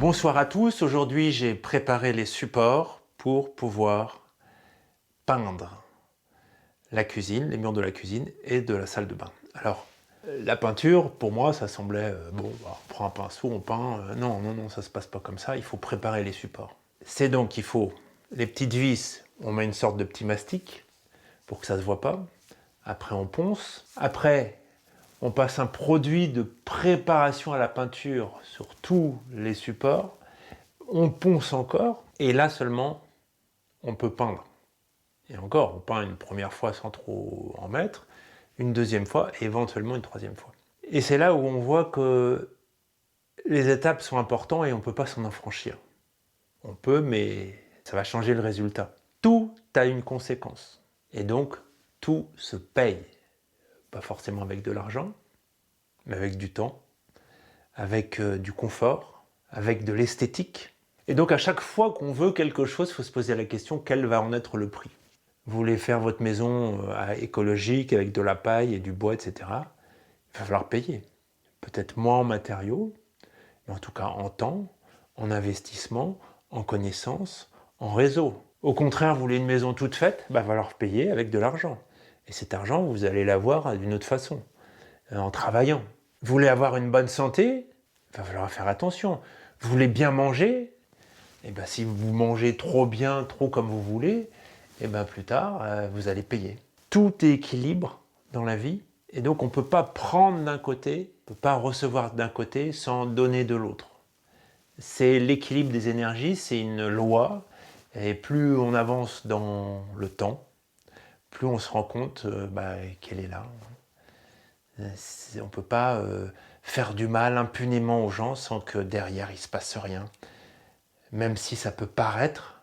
Bonsoir à tous, aujourd'hui j'ai préparé les supports pour pouvoir peindre la cuisine, les murs de la cuisine et de la salle de bain. Alors, la peinture, pour moi, ça semblait, bon, bah, on prend un pinceau, on peint, non, ça se passe pas comme ça, il faut préparer les supports. C'est donc, il faut les petites vis, on met une sorte de petit mastic pour que ça se voit pas. Après on ponce, après on passe un produit de préparation à la peinture sur tous les supports, on ponce encore, et là seulement on peut peindre. Et encore, on peint une première fois sans trop en mettre, une deuxième fois, et éventuellement une troisième fois. Et c'est là où on voit que les étapes sont importantes et on ne peut pas s'en affranchir. On peut, mais ça va changer le résultat. Tout a une conséquence. Et donc, tout se paye. Pas forcément avec de l'argent, mais avec du temps, avec du confort, avec de l'esthétique. Et donc à chaque fois qu'on veut quelque chose, il faut se poser la question, quel va en être le prix? Vous voulez faire votre maison écologique avec de la paille et du bois, etc. Il va falloir payer. Peut-être moins en matériaux, mais en tout cas en temps, en investissement, en connaissances, en réseau. Au contraire, vous voulez une maison toute faite, il va falloir payer avec de l'argent. Et cet argent, vous allez l'avoir d'une autre façon, en travaillant. Vous voulez avoir une bonne santé, il va falloir faire attention. Vous voulez bien manger, et bien si vous mangez trop bien, trop comme vous voulez, et bien plus tard, vous allez payer. Tout est équilibre dans la vie, et donc on ne peut pas prendre d'un côté, on ne peut pas recevoir d'un côté sans donner de l'autre. C'est l'équilibre des énergies, c'est une loi, et plus on avance dans le temps, plus on se rend compte qu'elle est là. On ne peut pas faire du mal impunément aux gens sans que derrière il ne se passe rien. Même si ça peut paraître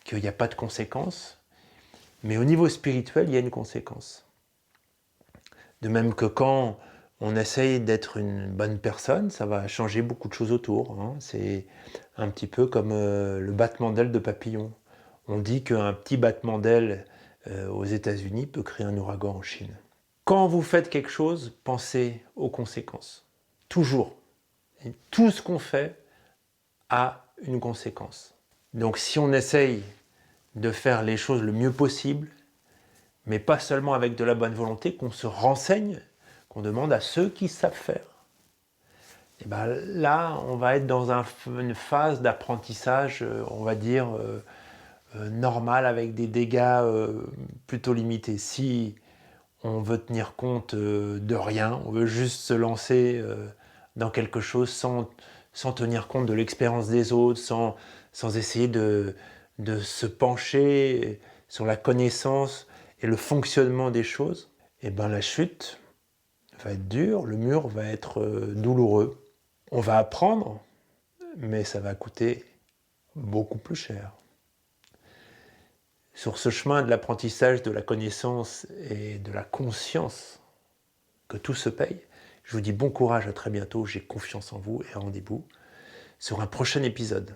qu'il n'y a pas de conséquences, mais au niveau spirituel, il y a une conséquence. De même que quand on essaye d'être une bonne personne, ça va changer beaucoup de choses autour. Hein. C'est un petit peu comme le battement d'ailes de papillon. On dit qu'un petit battement d'ailes aux États-Unis peut créer un ouragan en Chine. Quand vous faites quelque chose, pensez aux conséquences. Toujours. Et tout ce qu'on fait a une conséquence. Donc si on essaye de faire les choses le mieux possible, mais pas seulement avec de la bonne volonté, qu'on se renseigne, qu'on demande à ceux qui savent faire, et ben là, on va être dans une phase d'apprentissage, on va dire, normal, avec des dégâts plutôt limités. Si on veut tenir compte de rien, on veut juste se lancer dans quelque chose sans tenir compte de l'expérience des autres, sans essayer de se pencher sur la connaissance et le fonctionnement des choses, et ben la chute va être dure, le mur va être douloureux. On va apprendre, mais ça va coûter beaucoup plus cher. Sur ce chemin de l'apprentissage, de la connaissance et de la conscience que tout se paye, je vous dis bon courage, à très bientôt, j'ai confiance en vous et rendez-vous sur un prochain épisode.